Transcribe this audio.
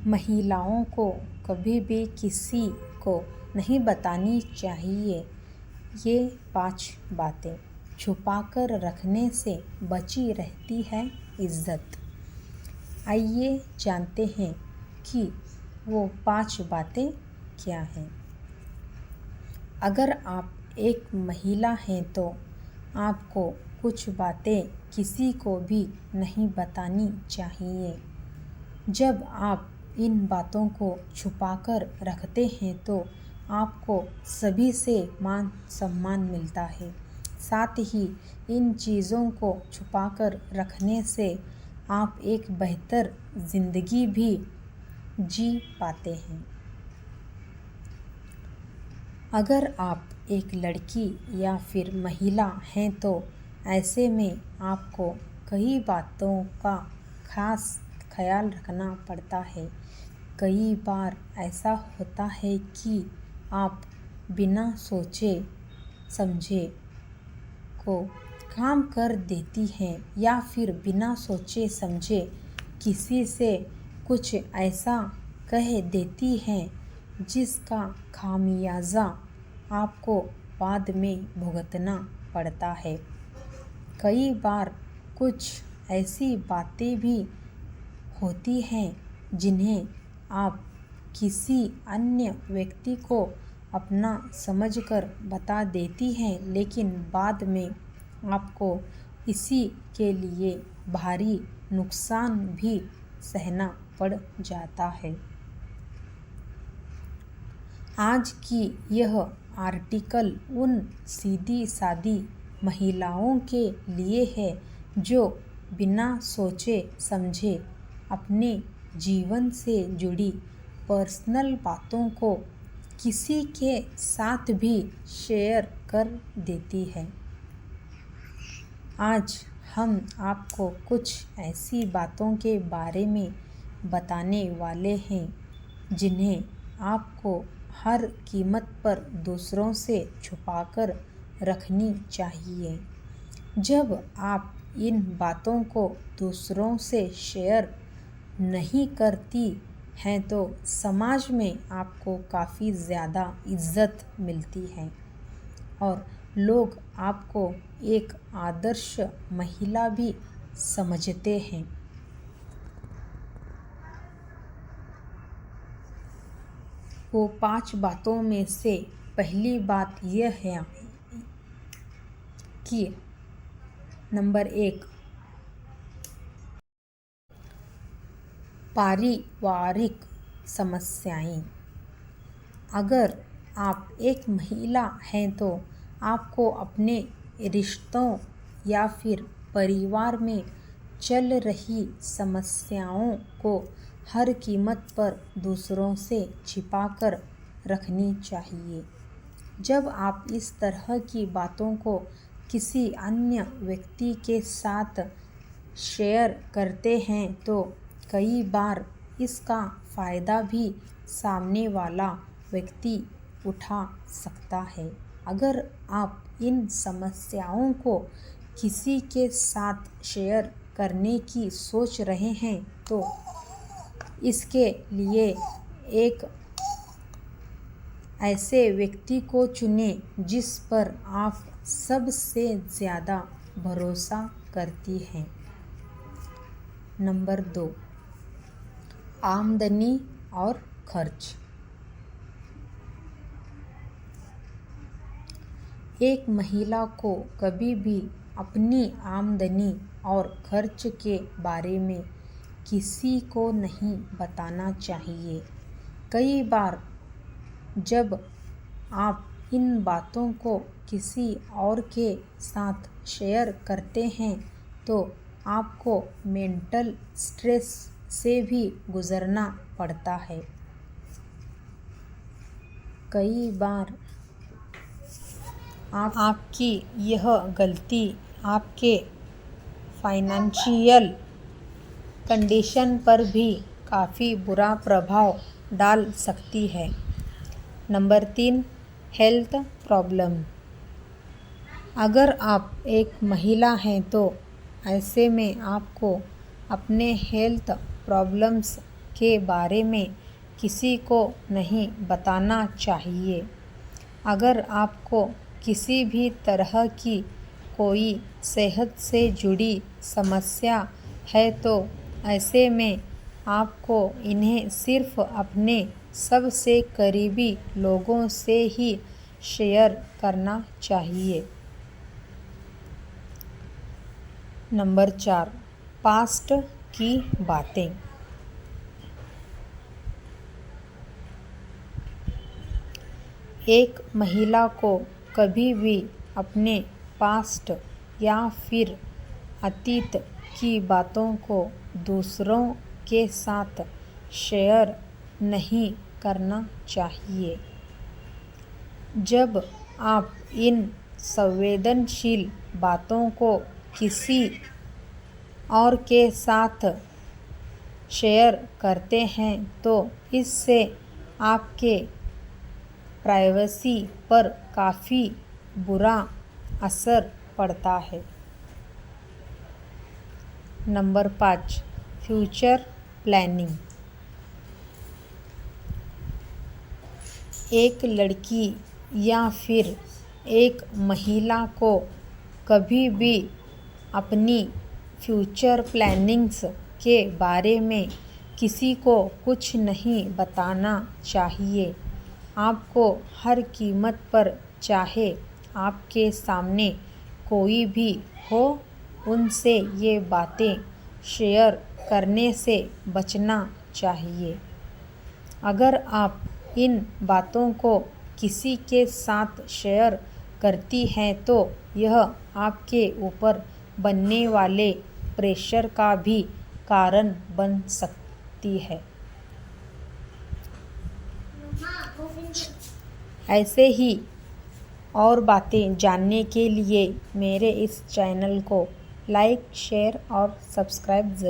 महिलाओं को कभी भी किसी को नहीं बतानी चाहिए ये 5 बातें। छुपाकर रखने से बची रहती है इज्जत। आइए जानते हैं कि वो 5 बातें क्या हैं। अगर आप एक महिला हैं तो आपको कुछ बातें किसी को भी नहीं बतानी चाहिए। जब आप इन बातों को छुपाकर रखते हैं तो आपको सभी से मान सम्मान मिलता है। साथ ही इन चीज़ों को छुपाकर रखने से आप एक बेहतर ज़िंदगी भी जी पाते हैं। अगर आप एक लड़की या फिर महिला हैं तो ऐसे में आपको कई बातों का खास ख्याल रखना पड़ता है। कई बार ऐसा होता है कि आप बिना सोचे समझे को काम कर देती हैं या फिर बिना सोचे समझे किसी से कुछ ऐसा कह देती हैं जिसका खामियाजा आपको बाद में भुगतना पड़ता है। कई बार कुछ ऐसी बातें भी होती हैं जिन्हें आप किसी अन्य व्यक्ति को अपना समझकर बता देती हैं, लेकिन बाद में आपको इसी के लिए भारी नुकसान भी सहना पड़ जाता है। आज की यह आर्टिकल उन सीधी सादी महिलाओं के लिए है जो बिना सोचे समझे अपने जीवन से जुड़ी पर्सनल बातों को किसी के साथ भी शेयर कर देती है। आज हम आपको कुछ ऐसी बातों के बारे में बताने वाले हैं जिन्हें आपको हर कीमत पर दूसरों से छुपाकर रखनी चाहिए। जब आप इन बातों को दूसरों से शेयर नहीं करती हैं तो समाज में आपको काफ़ी ज़्यादा इज्जत मिलती है और लोग आपको एक आदर्श महिला भी समझते हैं। वो 5 बातों में से पहली बात यह है कि नंबर 1, पारिवारिक समस्याएं। अगर आप एक महिला हैं तो आपको अपने रिश्तों या फिर परिवार में चल रही समस्याओं को हर कीमत पर दूसरों से छिपाकर रखनी चाहिए। जब आप इस तरह की बातों को किसी अन्य व्यक्ति के साथ शेयर करते हैं तो कई बार इसका फ़ायदा भी सामने वाला व्यक्ति उठा सकता है। अगर आप इन समस्याओं को किसी के साथ शेयर करने की सोच रहे हैं तो इसके लिए एक ऐसे व्यक्ति को चुनें जिस पर आप सबसे ज़्यादा भरोसा करती हैं। नंबर 2, आमदनी और खर्च। एक महिला को कभी भी अपनी आमदनी और खर्च के बारे में किसी को नहीं बताना चाहिए। कई बार जब आप इन बातों को किसी और के साथ शेयर करते हैं तो आपको मेंटल स्ट्रेस से भी गुजरना पड़ता है। कई बार आपकी यह गलती आपके फाइनेंशियल कंडीशन पर भी काफ़ी बुरा प्रभाव डाल सकती है। Number 3, health problem. अगर आप एक महिला हैं तो ऐसे में आपको अपने हेल्थ प्रॉब्लम्स के बारे में किसी को नहीं बताना चाहिए। अगर आपको किसी भी तरह की कोई सेहत से जुड़ी समस्या है तो ऐसे में आपको इन्हें सिर्फ अपने सबसे करीबी लोगों से ही शेयर करना चाहिए। नंबर 4, पास्ट की बातें। एक महिला को कभी भी अपने पास्ट या फिर अतीत की बातों को दूसरों के साथ शेयर नहीं करना चाहिए। जब आप इन संवेदनशील बातों को किसी और के साथ शेयर करते हैं तो इससे आपके प्राइवेसी पर काफ़ी बुरा असर पड़ता है। Number 5, future planning. एक लड़की या फिर एक महिला को कभी भी अपनी फ्यूचर प्लानिंग्स के बारे में किसी को कुछ नहीं बताना चाहिए। आपको हर कीमत पर, चाहे आपके सामने कोई भी हो, उनसे ये बातें शेयर करने से बचना चाहिए। अगर आप इन बातों को किसी के साथ शेयर करती हैं तो यह आपके ऊपर बनने वाले प्रेशर का भी कारण बन सकती है। ऐसे ही और बातें जानने के लिए मेरे इस चैनल को लाइक, शेयर और सब्सक्राइब ज़रूर